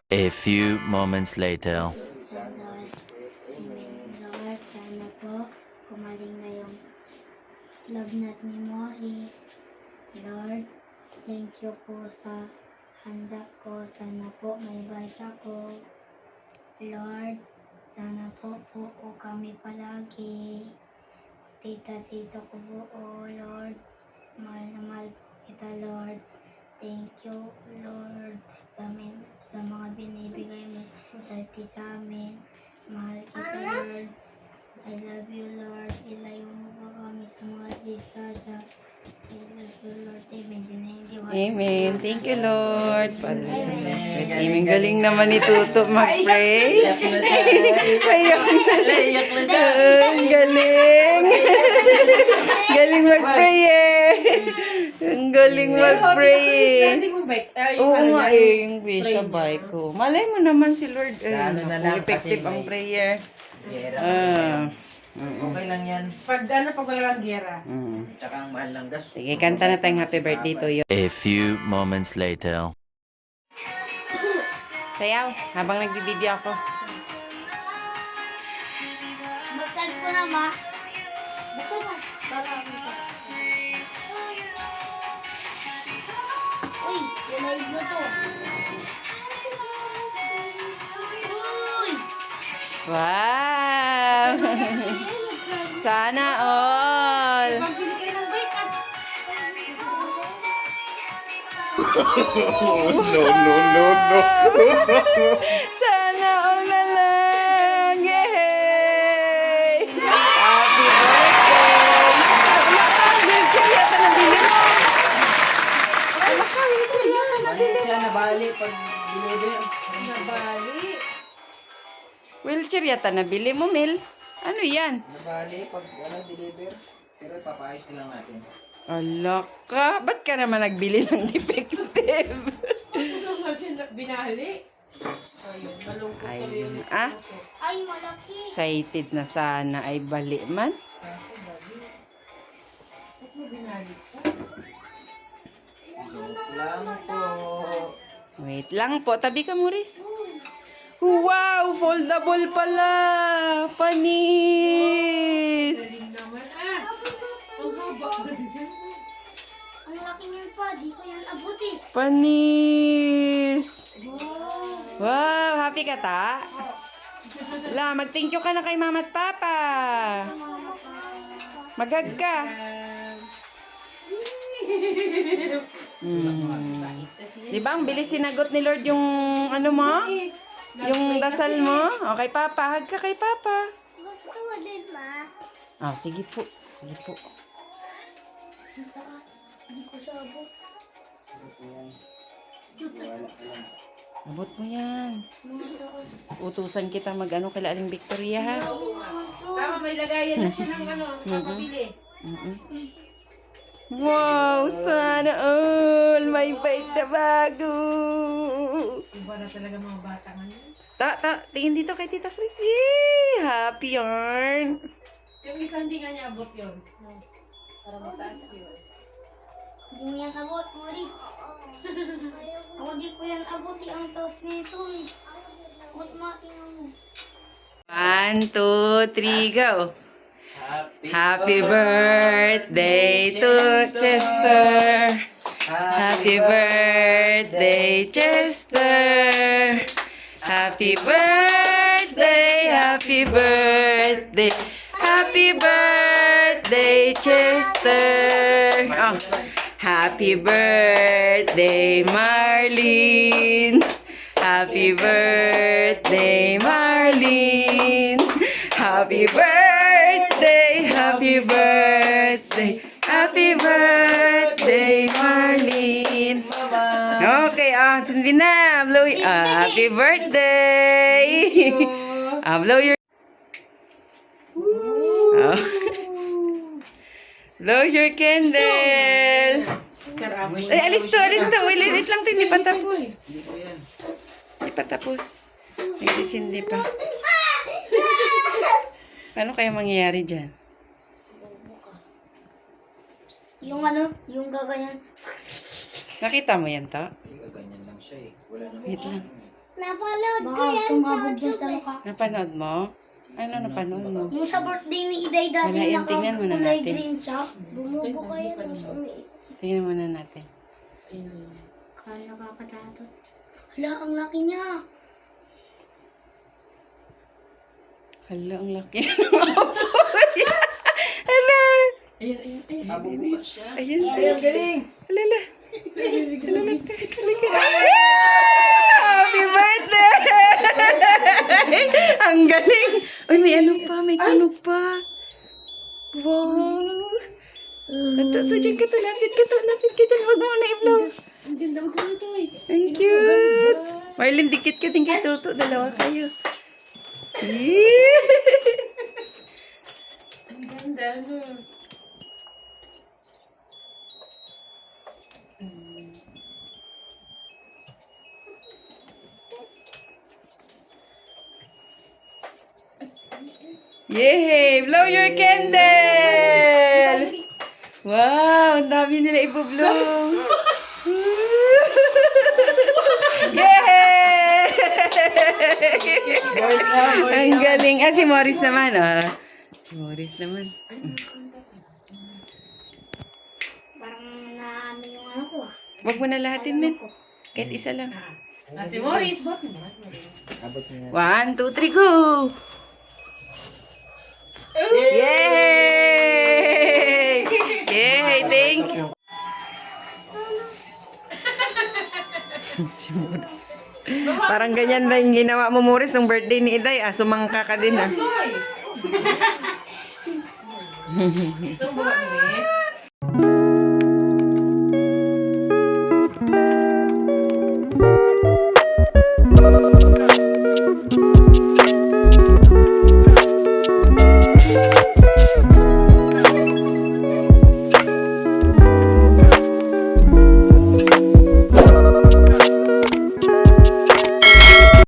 A few moments later. Lord, amen. Lord, sana po kumaling na yung lagnat ni Morris. Lord, thank you po sa handa ko. Sana po may bike ako. Lord, sana po kami palagi. Tita-tito ko po, Lord. Mahal na mahal po kita, Lord. Thank you, Lord, sa mga binibigay mo dati sa amin. Mahal kita, Lord. I love you, Lord. Ilayo mo pa kami sa mga disgrasya. I love you, Lord. Amen. Amen. Thank you, Lord. Amen. Galing naman ni Tuto mag-pray. Ayak na siya. Ang galing. Galing mag-pray eh. Ang galing mag-pray eh. Oo nga eh, yung Bisha bike ko. Malay mo naman si Lord. Effective ang prayer. Okay lang yan. Pag wala kang gera. Tsaka ang mahal ng gas. Sige, kanta na tayong happy birthday to you. A few moments later. Sayaw, habang nagbibideo ako. Buksan ko na, ma. Buksan mo. Para ako. Uy, live na to. Uy! Wow! Sana all! Pambili kayo ng bike at Sana all na lang! Yay! Happy birthday! Wala ka, wheelchair yata nabili mo! Wala ka, wheelchair yata nabili mo! Siya nabali pag deliver. nabali. Wheelchair yata nabili mo, Mel. Ano yan? Nabali pag deliver. Pero ipapayos na lang natin. Ala ka, ba't ka naman nagbili ng defective? Binali. Ayun, malungkot Ay, tuloy yung Ay, malaki. excited na sana ay bali man. Ba't mo binali ka? Joke lang po. Wait lang po, tabi ka, Maurice. Wow, foldable pala. Panis. Galing naman ah. Ang haba. Ang laki niyan pa. Di ko yan abutin. Panis. Wow. Wow, happy ka ta? La, mag-thank you ka na kay mama at papa. Maghag ka. Di ba, ang bilis sinagot ni Lord yung ano mo? Yung dasal mo? Okay, papa. Hag ka kay papa. Gusto mo din, ma? Ah, sige po. Sige po. Ang taas. Hindi ko siya abot. Abot mo yan. Mga taas. Utusan kita mag-ano kay Aling Victoria, ha? Tama, may lagayan na siya ng ano, papabili. Wow, sana all! May bike na bago! Iba na talaga mga bata ngayon. Tingin dito kay Tita Chris. Yay! Happy yarn! Yung isa hindi nga niya abot yun. No, para mataas yun. Hindi mo yan abot, Maurice. Ako di ko yan abot. Ang taas nito eh. Abot mo, tingnan mo. 1, 2, 3, go! Happy, Happy birthday to Chester! Happy birthday, Chester! Happy birthday, happy birthday, happy birthday, Chester! Oh. Happy birthday, Marlene! Happy birthday, Marlene! Happy birthday, happy birthday, happy birthday, Marlene! Okay, sundin na. Blow, happy birthday! Blow your... Oh. Blow your candle! Sarap. Ay, alis to. Wait lang to, hindi pa tapos. Hindi ko yan. Hindi pa tapos. Nagsisindi pa. Ano kaya mangyayari dyan? Yung ano, yung gaganyan. Nakita mo yan, to? Hindi ka ganyan lang siya eh. Wala naman. Wait lang. Napanood ko yan sumabog yan sa mukha. Napanood mo? Ano napanood mo? Yung sa birthday ni Iday dati Wala yan, tingnan muna nakakulay natin. green siya. Bumubo kaya tapos umiit. Tingnan muna natin. Kaya nakakatatot. Hala, ang laki niya. Hala, ang laki ng apoy. Hala. Mabubukas siya. Ayan. Ayun, galing! Hala, hala. Happy birthday! Ang galing! Uy, may ano pa, may tunog pa. Wow! Ito, dyan ka to, lapit ka to, huwag mo na i-blow. Ang ganda mo ito eh. Ang cute! Marlon, dikit ka din kay Tuto, dalawa kayo. Ang ganda. Yay! Blow your candle! Wow! Ang dami nila ibublow! Yay! Ang galing. Ah, si Morris naman, ah. Si Morris naman. Parang naano yung ano ko ah. Wag mo na lahatin, men. Kahit isa lang. Si Morris, bote mo. Abot niya. 1, 2, 3, go! Yay! Yay! Thank you. Si Morris. Parang ganyan din ginawa mo, Morris, ng birthday ni Iday. Ah, sumangka ka din, ah. Gusto mo ba, Mimi?